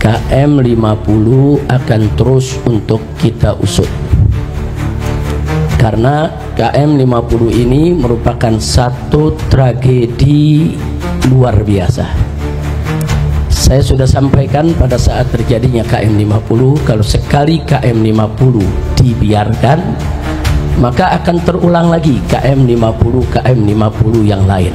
KM 50 akan terus untuk kita usut, karena KM 50 ini merupakan satu tragedi luar biasa. Saya sudah sampaikan pada saat terjadinya KM 50, kalau sekali KM 50 dibiarkan, maka akan terulang lagi KM 50 yang lain.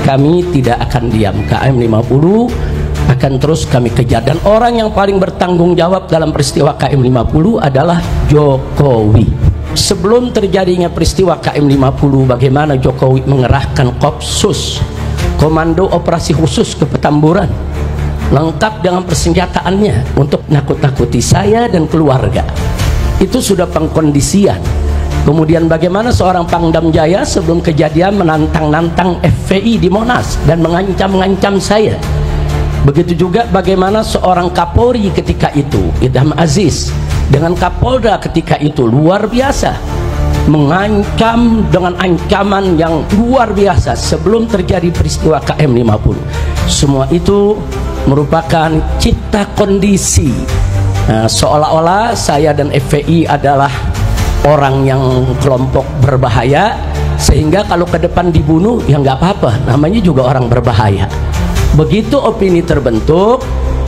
Kami tidak akan diam, KM 50 akan terus kami kejar, dan orang yang paling bertanggung jawab dalam peristiwa KM 50 adalah Jokowi. Sebelum terjadinya peristiwa KM 50, bagaimana Jokowi mengerahkan Kopsus, Komando Operasi Khusus ke Petamburan, lengkap dengan persenjataannya untuk nakut-nakuti saya dan keluarga. Itu sudah pengkondisian. Kemudian bagaimana seorang Pangdam Jaya sebelum kejadian menantang-nantang FPI di Monas dan mengancam-ngancam saya. Begitu juga bagaimana seorang Kapolri ketika itu, Idham Aziz, dengan Kapolda ketika itu luar biasa, mengancam dengan ancaman yang luar biasa sebelum terjadi peristiwa KM 50. Semua itu merupakan cipta kondisi, seolah-olah saya dan FPI adalah orang yang kelompok berbahaya, sehingga kalau ke depan dibunuh ya nggak apa-apa, namanya juga orang berbahaya. Begitu opini terbentuk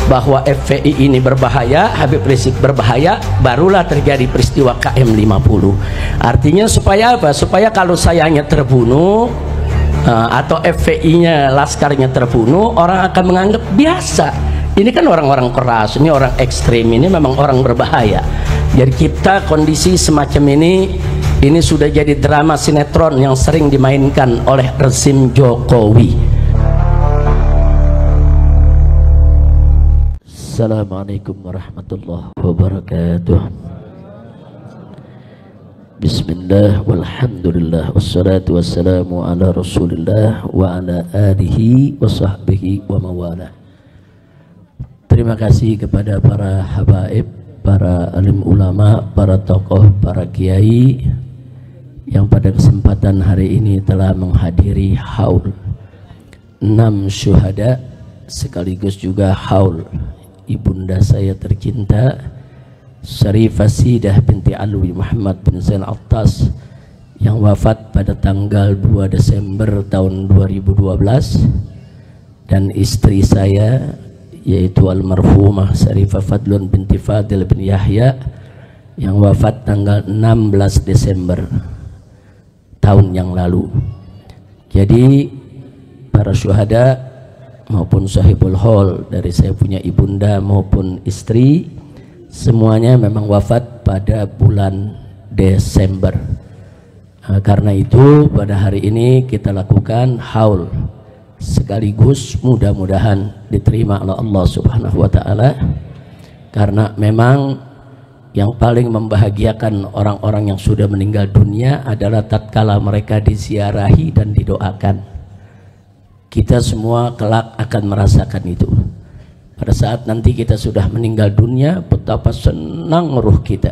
bahwa FPI ini berbahaya, Habib Rizik berbahaya, barulah terjadi peristiwa KM 50. Artinya supaya apa? Supaya kalau sayanya terbunuh atau FPI-nya, laskarnya terbunuh, orang akan menganggap biasa. Ini kan orang-orang keras, ini orang ekstrim, ini memang orang berbahaya. Jadi kita kondisi semacam ini sudah jadi drama sinetron yang sering dimainkan oleh rezim Jokowi. Assalamualaikum warahmatullahi wabarakatuh. Bismillah walhamdulillah wassalatu wassalamu ala rasulillah wa ala alihi wa sahbihi wa mawalah. Terima kasih kepada para habaib, para alim ulama, para tokoh, para kiai yang pada kesempatan hari ini telah menghadiri haul 6 syuhada, sekaligus juga haul ibunda saya tercinta Syarifah Sidah binti Alwi Muhammad bin Zain Attas yang wafat pada tanggal 2 Desember tahun 2012, dan istri saya yaitu almarhumah Syarifah Fadlun binti Fadil bin Yahya yang wafat tanggal 16 Desember tahun yang lalu. Jadi para syuhada maupun sahibul hol dari saya punya ibunda maupun istri, semuanya memang wafat pada bulan Desember. Karena itu pada hari ini kita lakukan haul, sekaligus mudah-mudahan diterima oleh Allah Subhanahu wa Ta'ala, karena memang yang paling membahagiakan orang-orang yang sudah meninggal dunia adalah tatkala mereka diziarahi dan didoakan. Kita semua kelak akan merasakan itu. Pada saat nanti kita sudah meninggal dunia, betapa senang ruh kita.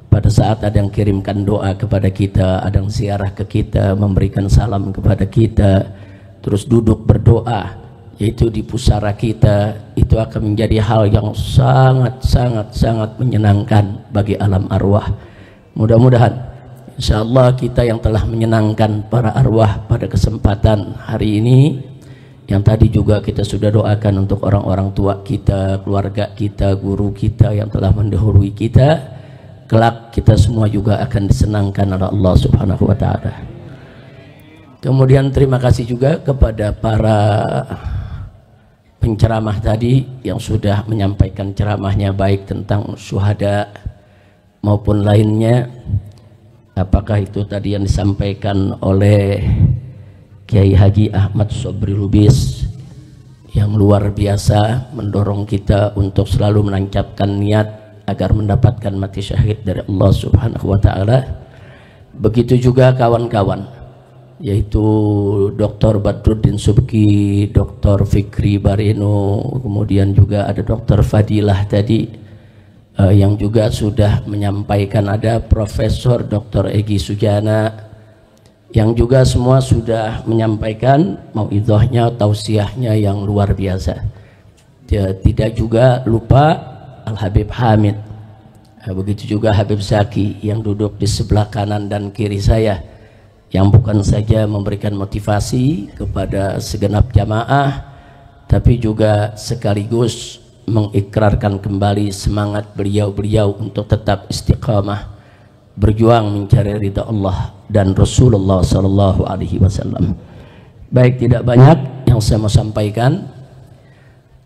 Pada saat ada yang kirimkan doa kepada kita, ada yang ziarah ke kita, memberikan salam kepada kita, terus duduk berdoa, yaitu di pusara kita, itu akan menjadi hal yang sangat menyenangkan bagi alam arwah. Mudah-mudahan insyaallah kita yang telah menyenangkan para arwah pada kesempatan hari ini, yang tadi juga kita sudah doakan untuk orang-orang tua kita, keluarga kita, guru kita yang telah mendahului kita, kelak kita semua juga akan disenangkan oleh Allah Subhanahu wa Ta'ala. Kemudian terima kasih juga kepada para penceramah tadi yang sudah menyampaikan ceramahnya, baik tentang syuhada maupun lainnya. Apakah itu tadi yang disampaikan oleh Kiai Haji Ahmad Sobri Lubis yang luar biasa mendorong kita untuk selalu menancapkan niat agar mendapatkan mati syahid dari Allah Subhanahu wa Ta'ala. Begitu juga kawan-kawan, yaitu Dr. Badruddin Subki, Dr. Fikri Bareno, kemudian juga ada Dr. Fadilah tadi yang juga sudah menyampaikan, ada Profesor Dr. Egi Sujana yang juga semua sudah menyampaikan mauidhahnya, tausiahnya yang luar biasa. tidak juga lupa Al-Habib Hamid, begitu juga Habib Zaki yang duduk di sebelah kanan dan kiri saya, yang bukan saja memberikan motivasi kepada segenap jamaah, tapi juga sekaligus mengikrarkan kembali semangat beliau-beliau untuk tetap istiqamah berjuang mencari ridha Allah dan Rasulullah sallallahu alaihi wasallam. Baik, tidak banyak yang saya mau sampaikan.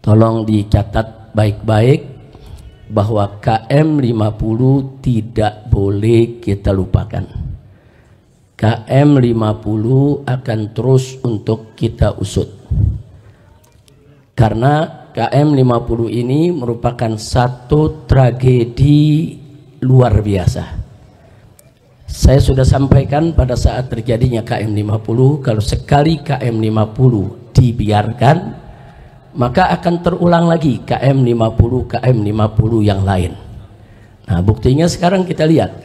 Tolong dicatat baik-baik bahwa KM50 tidak boleh kita lupakan. KM50 akan terus untuk kita usut. Karena KM50 ini merupakan satu tragedi luar biasa. Saya sudah sampaikan pada saat terjadinya KM50, kalau sekali KM50 dibiarkan, maka akan terulang lagi KM50 yang lain. Nah, buktinya sekarang kita lihat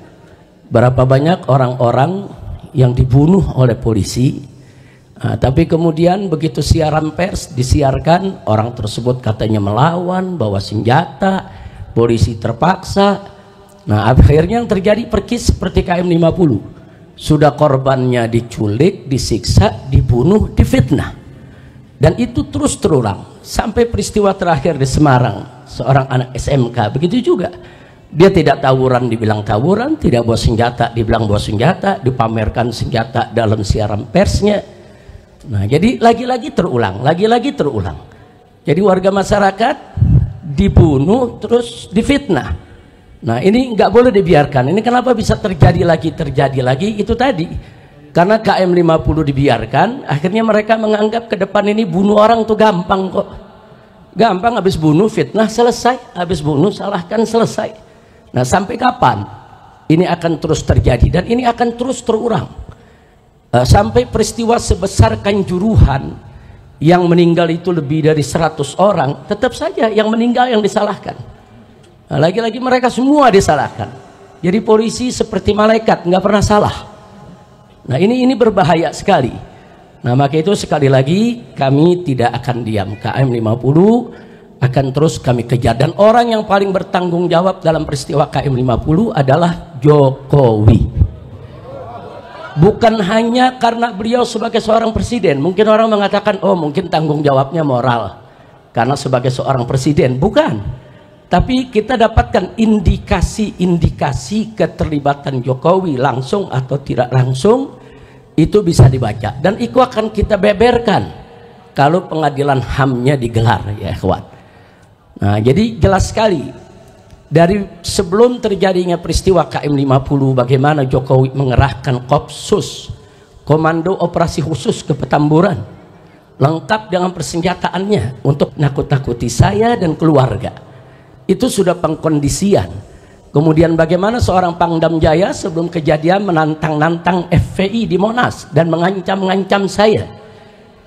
berapa banyak orang-orang yang dibunuh oleh polisi, tapi kemudian begitu siaran pers disiarkan, orang tersebut katanya melawan, bawa senjata, polisi terpaksa. Nah, akhirnya yang terjadi persis seperti KM50. Sudah korbannya diculik, disiksa, dibunuh, difitnah. Dan itu terus terulang sampai peristiwa terakhir di Semarang, seorang anak SMK begitu juga. Dia tidak tawuran dibilang tawuran, tidak bawa senjata dibilang bawa senjata, dipamerkan senjata dalam siaran persnya. Nah, jadi lagi-lagi terulang, lagi-lagi terulang. Jadi warga masyarakat dibunuh terus difitnah. Nah, ini nggak boleh dibiarkan. Ini kenapa bisa terjadi lagi itu tadi. Karena KM50 dibiarkan, akhirnya mereka menganggap ke depan ini bunuh orang tuh gampang kok. Gampang, habis bunuh fitnah selesai, habis bunuh salahkan selesai. Nah, sampai kapan ini akan terus terjadi dan ini akan terus terulang. Sampai peristiwa sebesar Kanjuruhan yang meninggal itu lebih dari 100 orang, tetap saja yang meninggal yang disalahkan. Nah, lagi-lagi mereka semua disalahkan. Jadi polisi seperti malaikat, nggak pernah salah. Nah, ini berbahaya sekali. Nah, maka itu sekali lagi kami tidak akan diam. KM50 akan terus kami kejar, dan orang yang paling bertanggung jawab dalam peristiwa KM50 adalah Jokowi. Bukan hanya karena beliau sebagai seorang presiden. Mungkin orang mengatakan, oh mungkin tanggung jawabnya moral karena sebagai seorang presiden. Bukan. Tapi kita dapatkan indikasi-indikasi keterlibatan Jokowi langsung atau tidak langsung, itu bisa dibaca. Dan itu akan kita beberkan kalau pengadilan HAM-nya digelar, ya kawan. Nah, jadi jelas sekali dari sebelum terjadinya peristiwa KM50, bagaimana Jokowi mengerahkan Kopsus, Komando Operasi Khusus ke Petamburan, lengkap dengan persenjataannya untuk nakut-nakuti saya dan keluarga. Itu sudah pengkondisian. Kemudian bagaimana seorang Pangdam Jaya sebelum kejadian menantang-nantang FPI di Monas dan mengancam-ngancam saya.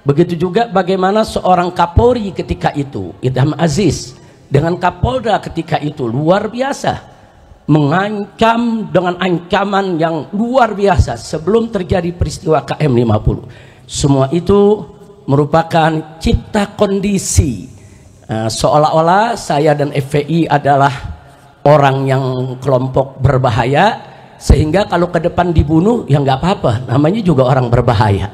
Begitu juga bagaimana seorang Kapolri ketika itu, Idham Aziz, dengan Kapolda ketika itu luar biasa, mengancam dengan ancaman yang luar biasa sebelum terjadi peristiwa KM50. Semua itu merupakan cipta kondisi. Seolah-olah saya dan FPI adalah orang yang kelompok berbahaya, sehingga kalau ke depan dibunuh ya nggak apa-apa, namanya juga orang berbahaya.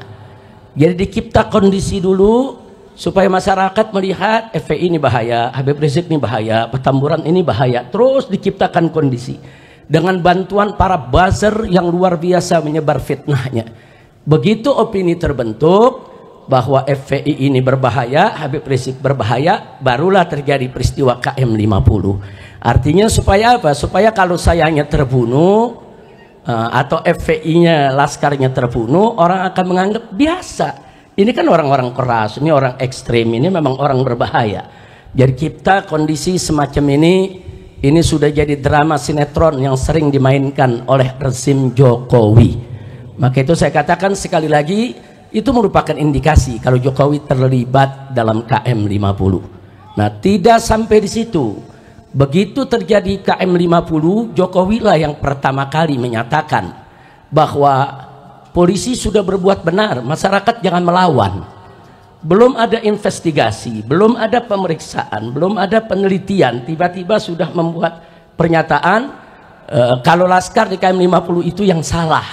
Jadi dicipta kondisi dulu supaya masyarakat melihat FPI ini bahaya, Habib Rizik ini bahaya, Petamburan ini bahaya. Terus diciptakan kondisi dengan bantuan para buzzer yang luar biasa menyebar fitnahnya. Begitu opini terbentuk bahwa FPI ini berbahaya, Habib Rizik berbahaya, barulah terjadi peristiwa KM50. Artinya supaya apa? Supaya kalau sayanya terbunuh atau FPI-nya, laskarnya terbunuh, orang akan menganggap biasa. Ini kan orang-orang keras, ini orang ekstrim, ini memang orang berbahaya. Jadi kita kondisi semacam ini sudah jadi drama sinetron yang sering dimainkan oleh rezim Jokowi. Maka itu saya katakan sekali lagi, itu merupakan indikasi kalau Jokowi terlibat dalam KM50. Nah, tidak sampai di situ. Begitu terjadi KM50, Jokowi lah yang pertama kali menyatakan bahwa polisi sudah berbuat benar, masyarakat jangan melawan. belum ada investigasi, belum ada pemeriksaan, belum ada penelitian, tiba-tiba sudah membuat pernyataan kalau Laskar di KM 50 itu yang salah.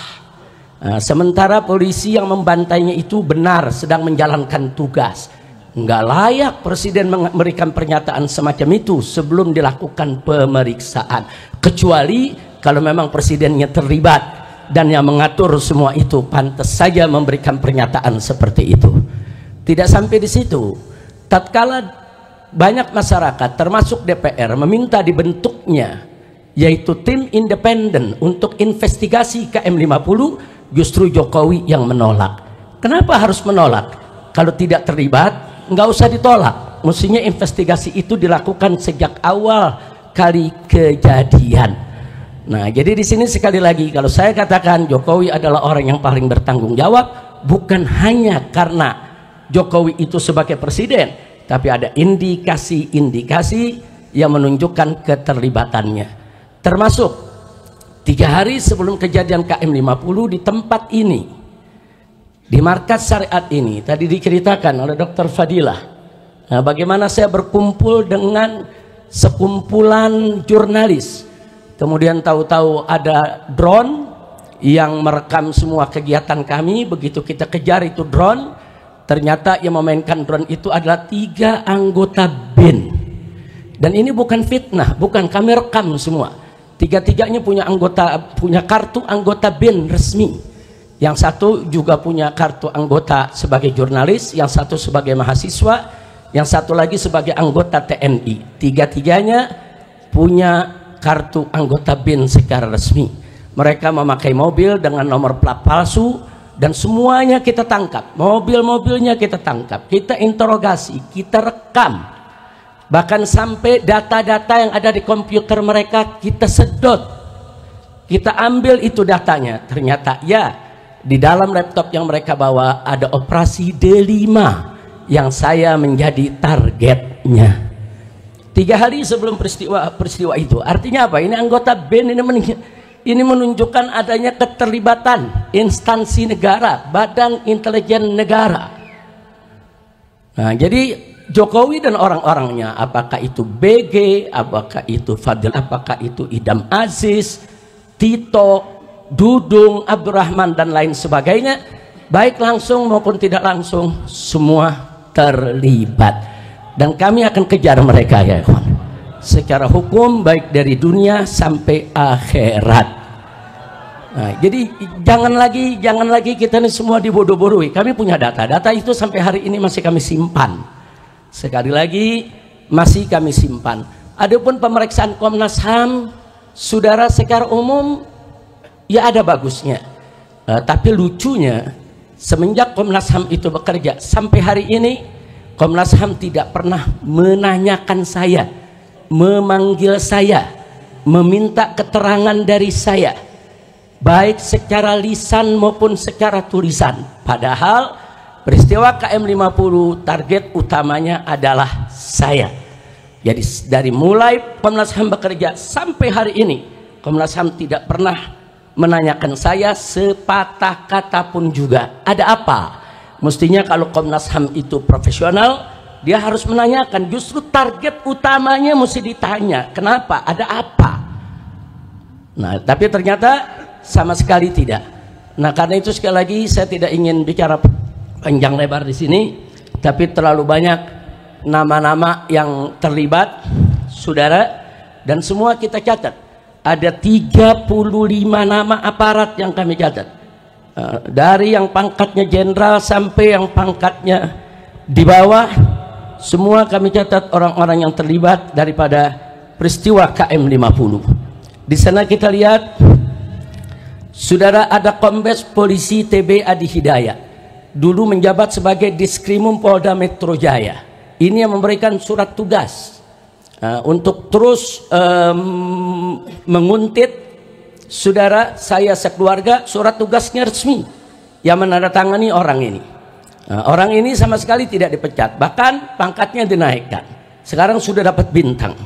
Sementara polisi yang membantainya itu benar, sedang menjalankan tugas. Nggak layak Presiden memberikan pernyataan semacam itu sebelum dilakukan pemeriksaan, kecuali kalau memang Presidennya terlibat dan yang mengatur semua itu, pantas saja memberikan pernyataan seperti itu. Tidak sampai di situ, tatkala banyak masyarakat termasuk DPR meminta dibentuknya yaitu tim independen untuk investigasi KM 50, justru Jokowi yang menolak. Kenapa harus menolak? Kalau tidak terlibat nggak usah ditolak, mestinya investigasi itu dilakukan sejak awal kali kejadian. Nah, jadi di sini sekali lagi kalau saya katakan Jokowi adalah orang yang paling bertanggung jawab, bukan hanya karena Jokowi itu sebagai presiden, tapi ada indikasi-indikasi yang menunjukkan keterlibatannya. Termasuk 3 hari sebelum kejadian KM 50 di tempat ini, di markas syariat ini, tadi diceritakan oleh Dr. Fadilah, bagaimana saya berkumpul dengan sekumpulan jurnalis, kemudian tahu-tahu ada drone yang merekam semua kegiatan kami. Begitu kita kejar itu drone, ternyata yang memainkan drone itu adalah 3 anggota BIN. Dan ini bukan fitnah, bukan, kami rekam semua. 3-3-nya punya kartu anggota BIN resmi. Yang satu juga punya kartu anggota sebagai jurnalis, yang satu sebagai mahasiswa, yang satu lagi sebagai anggota TNI. 3-3-nya punya kartu anggota BIN secara resmi. Mereka memakai mobil dengan nomor plat palsu, dan semuanya kita tangkap, mobil-mobilnya kita tangkap, kita interogasi, kita rekam, bahkan sampai data-data yang ada di komputer mereka kita sedot, kita ambil itu datanya. Ternyata ya, di dalam laptop yang mereka bawa ada operasi D5 yang saya menjadi targetnya. 3 hari sebelum peristiwa itu. Artinya apa? Ini anggota BIN ini menunjukkan adanya keterlibatan instansi negara, badan intelijen negara. Nah, jadi Jokowi dan orang-orangnya, apakah itu BG, apakah itu Fadil, apakah itu Idam Aziz, Tito, Dudung, Abdurrahman dan lain sebagainya, baik langsung maupun tidak langsung, semua terlibat. Dan kami akan kejar mereka ya kawan, secara hukum, baik dari dunia sampai akhirat. Nah, jadi jangan lagi kita ini semua dibodoh-bodohi. Kami punya data itu sampai hari ini masih kami simpan. Sekali lagi masih kami simpan. Adapun pemeriksaan Komnas HAM, saudara, secara umum ya ada bagusnya. Tapi lucunya semenjak Komnas HAM itu bekerja sampai hari ini, Komnas HAM tidak pernah menanyakan saya, memanggil saya, meminta keterangan dari saya, baik secara lisan maupun secara tulisan. Padahal peristiwa KM 50 target utamanya adalah saya. Jadi dari mulai Komnas HAM bekerja sampai hari ini, Komnas HAM tidak pernah menanyakan saya sepatah kata pun juga. Ada apa? Mestinya kalau Komnas HAM itu profesional, dia harus menanyakan. Justru target utamanya mesti ditanya, kenapa, ada apa. Nah, tapi ternyata sama sekali tidak. Nah, karena itu sekali lagi saya tidak ingin bicara panjang lebar di sini, tapi terlalu banyak nama-nama yang terlibat, saudara, dan semua kita catat. Ada 35 nama aparat yang kami catat, dari yang pangkatnya jenderal sampai yang pangkatnya di bawah, semua kami catat orang-orang yang terlibat daripada peristiwa KM 50. Di sana kita lihat, saudara, ada Kombes Polisi TB Adi Hidayat, dulu menjabat sebagai Diskrimum Polda Metro Jaya. Ini yang memberikan surat tugas untuk terus menguntit saudara saya sekeluarga. Surat tugasnya resmi yang menandatangani orang ini. Orang ini sama sekali tidak dipecat, bahkan pangkatnya dinaikkan. Sekarang sudah dapat bintang.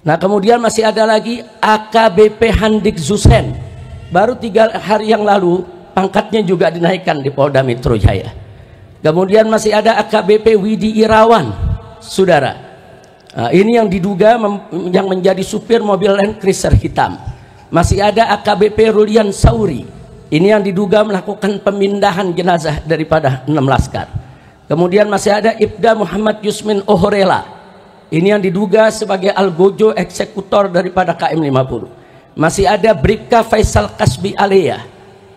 Nah, kemudian masih ada lagi AKBP Handik Zusen, baru 3 hari yang lalu pangkatnya juga dinaikkan di Polda Metro Jaya. Kemudian masih ada AKBP Widi Irawan, saudara. Ini yang diduga yang menjadi supir mobil Land Cruiser hitam. Masih ada AKBP Rulian Sauri. Ini yang diduga melakukan pemindahan jenazah daripada 6 laskar. Kemudian masih ada Ibda Muhammad Yusmin Ohorela. Ini yang diduga sebagai algojo eksekutor daripada KM 50. Masih ada Bribka Faisal Kasbi Alea.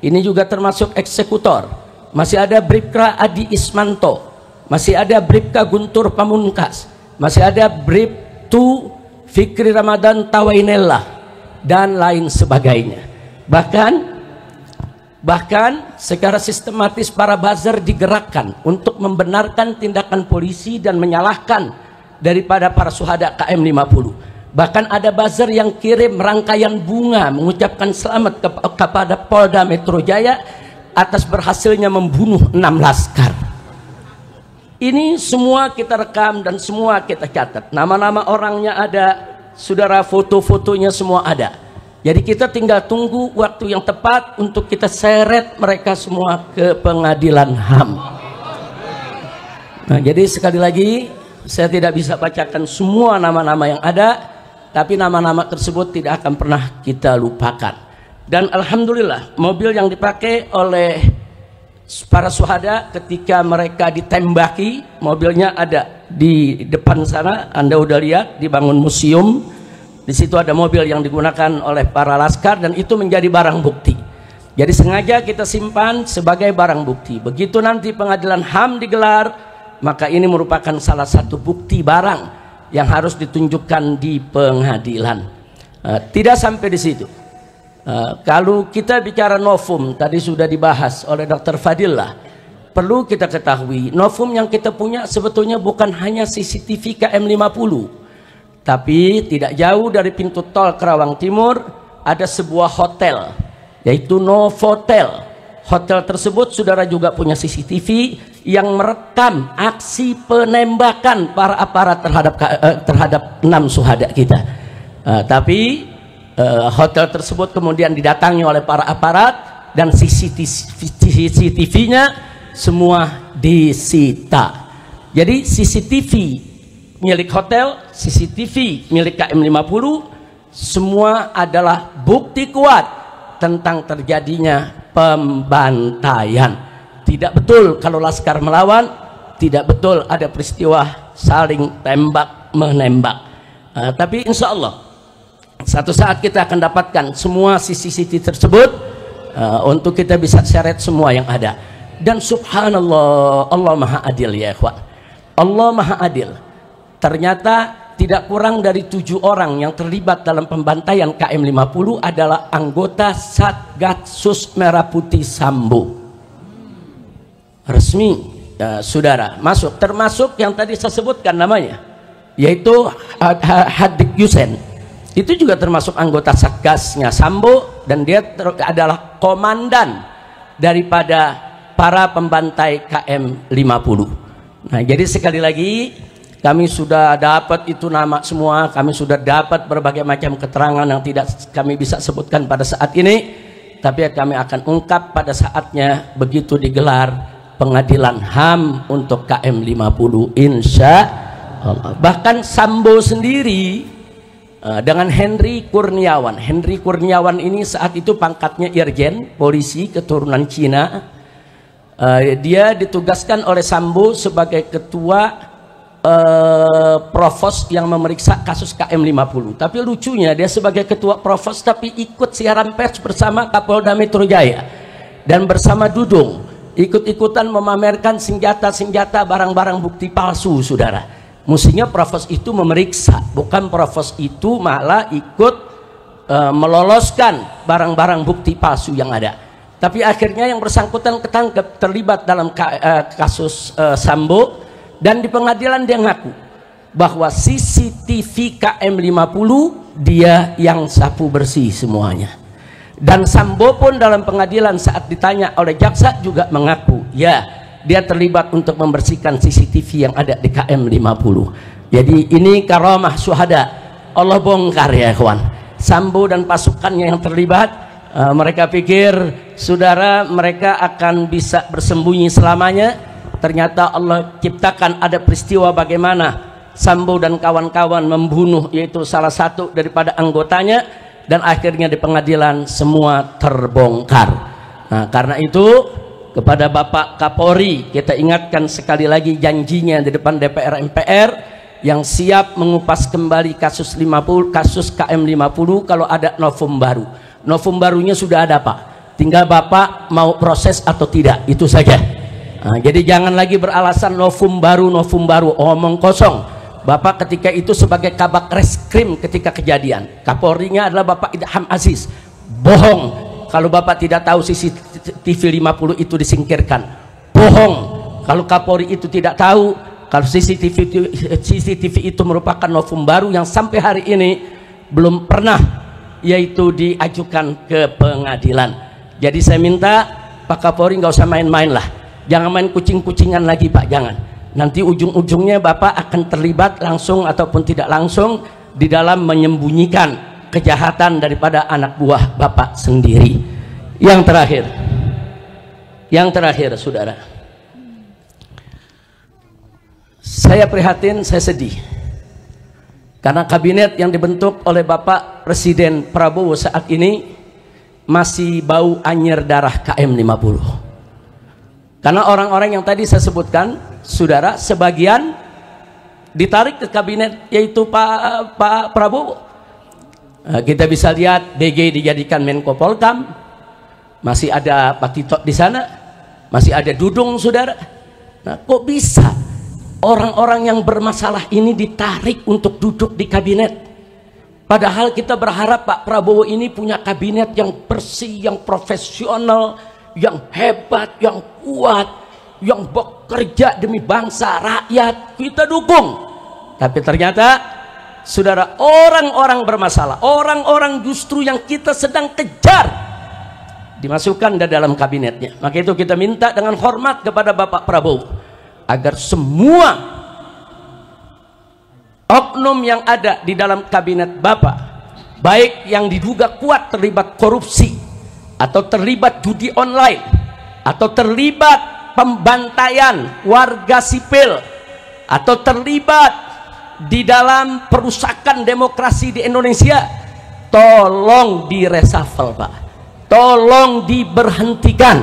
Ini juga termasuk eksekutor. Masih ada Bribka Adi Ismanto. Masih ada Bribka Guntur Pamungkas. Masih ada Bribtu Fikri Ramadan Tawainellah dan lain sebagainya. Bahkan secara sistematis para buzzer digerakkan untuk membenarkan tindakan polisi dan menyalahkan daripada para syuhada KM 50. Bahkan ada buzzer yang kirim rangkaian bunga mengucapkan selamat kepada Polda Metro Jaya atas berhasilnya membunuh 6 laskar. Ini semua kita rekam dan semua kita catat. Nama-nama orangnya ada, saudara, foto-fotonya semua ada. Jadi kita tinggal tunggu waktu yang tepat untuk kita seret mereka semua ke pengadilan HAM. Nah, jadi sekali lagi saya tidak bisa bacakan semua nama-nama yang ada, tapi nama-nama tersebut tidak akan pernah kita lupakan. Dan alhamdulillah mobil yang dipakai oleh para syuhada ketika mereka ditembaki, mobilnya ada di depan sana, Anda udah lihat dibangun museum. Di situ ada mobil yang digunakan oleh para laskar dan itu menjadi barang bukti. Jadi sengaja kita simpan sebagai barang bukti. Begitu nanti pengadilan HAM digelar, maka ini merupakan salah satu bukti barang yang harus ditunjukkan di pengadilan. Tidak sampai di situ. Kalau kita bicara novum, tadi sudah dibahas oleh Dr. Fadillah, perlu kita ketahui novum yang kita punya sebetulnya bukan hanya CCTV KM 50, tapi tidak jauh dari pintu tol Kerawang Timur ada sebuah hotel, yaitu Novotel. Hotel tersebut saudara juga punya CCTV yang merekam aksi penembakan para aparat terhadap 6 syuhada kita. Tapi hotel tersebut kemudian didatangi oleh para aparat dan CCTV-nya semua disita. Jadi CCTV milik hotel, CCTV milik KM 50 semua adalah bukti kuat tentang terjadinya pembantaian. Tidak betul kalau laskar melawan, tidak betul ada peristiwa saling tembak menembak. Tapi insya Allah satu saat kita akan dapatkan semua CCTV tersebut untuk kita bisa seret semua yang ada. Dan subhanallah, Allah maha adil ya ikhwan. Allah maha adil. Ternyata tidak kurang dari 7 orang yang terlibat dalam pembantaian KM 50 adalah anggota Satgasus Merah Putih Sambo. Resmi saudara masuk, termasuk yang tadi saya sebutkan namanya, yaitu Hadik Yusen. Itu juga termasuk anggota Satgasnya Sambo dan dia adalah komandan daripada para pembantai KM 50. Nah, jadi sekali lagi kami sudah dapat itu nama semua, kami sudah dapat berbagai macam keterangan yang tidak kami bisa sebutkan pada saat ini, tapi kami akan ungkap pada saatnya begitu digelar pengadilan HAM untuk KM 50 insya Allah. Bahkan Sambo sendiri dengan Henry Kurniawan. Henry Kurniawan ini saat itu pangkatnya irjen polisi keturunan Cina. Dia ditugaskan oleh Sambo sebagai ketua provos yang memeriksa kasus KM 50. Tapi lucunya dia sebagai ketua provos tapi ikut siaran pers bersama Kapolda Metro Jaya dan bersama Dudung ikut-ikutan memamerkan senjata-senjata barang-barang bukti palsu, saudara. Mestinya provos itu memeriksa, bukan provos itu malah ikut meloloskan barang-barang bukti palsu yang ada. Tapi akhirnya yang bersangkutan ketangkep terlibat dalam kasus Sambo, dan di pengadilan dia ngaku bahwa CCTV KM 50 dia yang sapu bersih semuanya. Dan Sambo pun dalam pengadilan saat ditanya oleh jaksa juga mengaku, ya dia terlibat untuk membersihkan CCTV yang ada di KM 50. Jadi ini karamah syuhada. Allah bongkar ya kawan. Sambo dan pasukannya yang terlibat, mereka pikir saudara mereka akan bisa bersembunyi selamanya, ternyata Allah ciptakan ada peristiwa bagaimana Sambo dan kawan-kawan membunuh yaitu salah satu daripada anggotanya, dan akhirnya di pengadilan semua terbongkar. Nah, karena itu kepada Bapak Kapolri kita ingatkan sekali lagi janjinya di depan DPR MPR yang siap mengupas kembali kasus KM 50 kalau ada novum baru. Novum barunya sudah ada, Pak. Tinggal Bapak mau proses atau tidak, itu saja. Nah, jadi jangan lagi beralasan novum baru, omong kosong. Bapak ketika itu sebagai kabak reskrim ketika kejadian, Kapolrinya adalah Bapak Idham Aziz. Bohong kalau Bapak tidak tahu CCTV 50 itu disingkirkan. Bohong kalau Kapolri itu tidak tahu kalau CCTV itu merupakan novum baru yang sampai hari ini belum pernah yaitu diajukan ke pengadilan. Jadi saya minta Pak Kapolri nggak usah main-main lah, jangan main kucing-kucingan lagi, Pak, jangan. Nanti ujung-ujungnya Bapak akan terlibat langsung ataupun tidak langsung di dalam menyembunyikan kejahatan daripada anak buah Bapak sendiri. Yang terakhir saudara, saya prihatin, saya sedih karena kabinet yang dibentuk oleh Bapak Presiden Prabowo saat ini masih bau anyir darah KM 50. Karena orang-orang yang tadi saya sebutkan, saudara, sebagian ditarik ke kabinet yaitu Pak Prabowo. Kita bisa lihat BG dijadikan Menko Polkam, masih ada Pak Tito di sana, masih ada Dudung, saudara. Nah, kok bisa orang-orang yang bermasalah ini ditarik untuk duduk di kabinet? Padahal kita berharap Pak Prabowo ini punya kabinet yang bersih, yang profesional, yang hebat, yang kuat, yang bekerja demi bangsa, rakyat. Kita dukung. Tapi ternyata saudara, orang-orang bermasalah, orang-orang justru yang kita sedang kejar dimasukkan di dalam kabinetnya. Maka itu kita minta dengan hormat kepada Bapak Prabowo agar semua oknum yang ada di dalam kabinet Bapak, baik yang diduga kuat terlibat korupsi atau terlibat judi online atau terlibat pembantaian warga sipil atau terlibat di dalam perusakan demokrasi di Indonesia, tolong diresafel, Pak, tolong diberhentikan,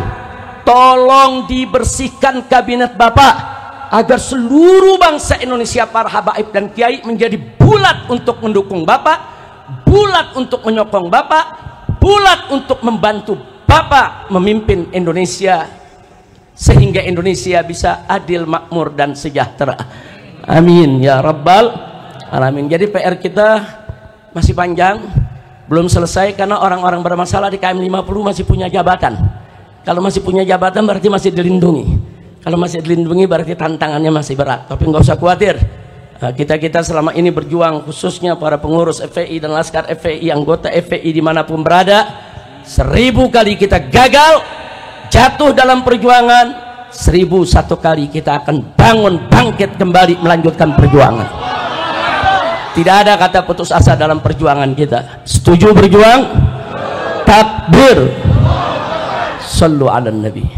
tolong dibersihkan kabinet Bapak agar seluruh bangsa Indonesia, para habaib dan kiai menjadi bulat untuk mendukung Bapak, bulat untuk menyokong Bapak, bulat untuk membantu Bapak memimpin Indonesia sehingga Indonesia bisa adil, makmur dan sejahtera. Amin ya rabbal alamin. Jadi PR kita masih panjang, belum selesai karena orang-orang bermasalah di KM 50 masih punya jabatan. Kalau masih punya jabatan berarti masih dilindungi. Kalau masih dilindungi berarti tantangannya masih berat. Tapi nggak usah khawatir. Kita selama ini berjuang, khususnya para pengurus FPI dan laskar FPI, anggota FPI dimanapun berada, 1000 kali kita gagal, jatuh dalam perjuangan, 1001 kali kita akan bangun, bangkit kembali, melanjutkan perjuangan. Tidak ada kata putus asa dalam perjuangan kita. Setuju berjuang? Takbir. Sallu ala nabi.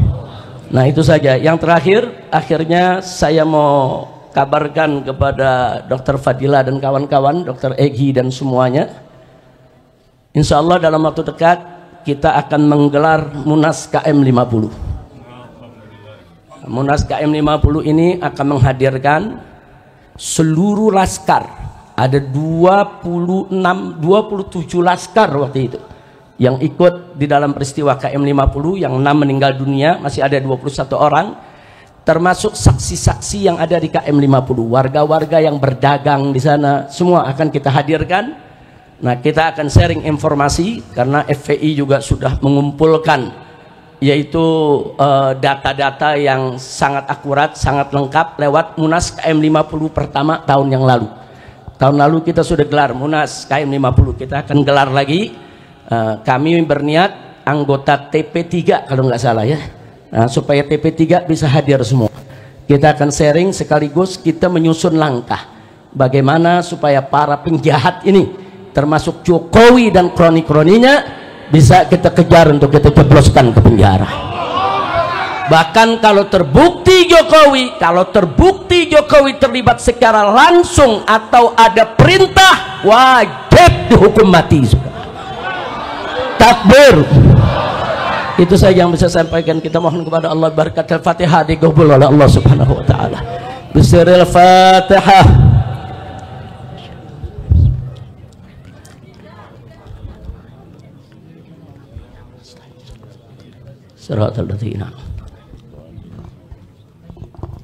Nah, itu saja. Yang terakhir, akhirnya saya mau kabarkan kepada Dr. Fadila dan kawan-kawan, Dr. Egi dan semuanya, insya Allah dalam waktu dekat kita akan menggelar Munas KM 50. Munas KM 50 ini akan menghadirkan seluruh laskar. Ada 27 laskar waktu itu yang ikut di dalam peristiwa KM 50, yang 6 meninggal dunia, masih ada 21 orang, termasuk saksi-saksi yang ada di KM 50, warga-warga yang berdagang di sana, semua akan kita hadirkan. Nah, kita akan sharing informasi karena FPI juga sudah mengumpulkan yaitu data-data yang sangat akurat, sangat lengkap lewat Munas KM 50 pertama tahun yang lalu. Tahun lalu kita sudah gelar Munas KM 50, kita akan gelar lagi. Kami berniat anggota TP3 kalau nggak salah ya. Nah, supaya TP3 bisa hadir semua. Kita akan sharing sekaligus kita menyusun langkah bagaimana supaya para penjahat ini, termasuk Jokowi dan kroni-kroninya, bisa kita kejar untuk kita jebloskan ke penjara. Bahkan kalau terbukti Jokowi terlibat secara langsung atau ada perintah, wajib dihukum mati. Takbir. Itu saja yang bisa saya sampaikan. Kita mohon kepada Allah berkat Al-Fatihah dikabul oleh Allah Subhanahu wa taala. Bismillahil Fatihah. Siratal ladzina.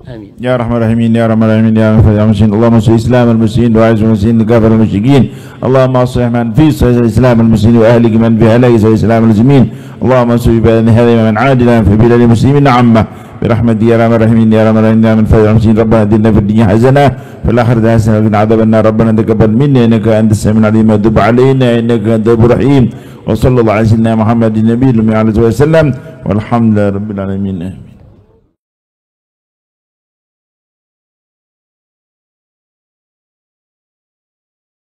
Amin. Ya Rahman Rahimin, Ya Rahman Rahimin, Ya Rahman Rahimin. Allahumma salli Islam al-muslimin wa a'izz al-muslimin wa kafir al-musyrikin. Allahumma aslih man fi Islam al-muslimin wa ahlik man fi halaki Islam al-muslimin. Allahumma salli bi hadhihi man adila fi bilad al-muslimin 'amma برحمتك يا رحمن الرحيم يا رحمن الرحيم يا من فضل المسلمين ربنا اتنا في الدنيا حسنه وفي الاخره حسنه وقنا عذاب النار ربنا تقبل منا انك انت السميع العليم وتب علينا انك انت التواب الرحيم وصلى الله على سيدنا محمد النبي وعلى اله وسلم والحمد لله رب العالمين.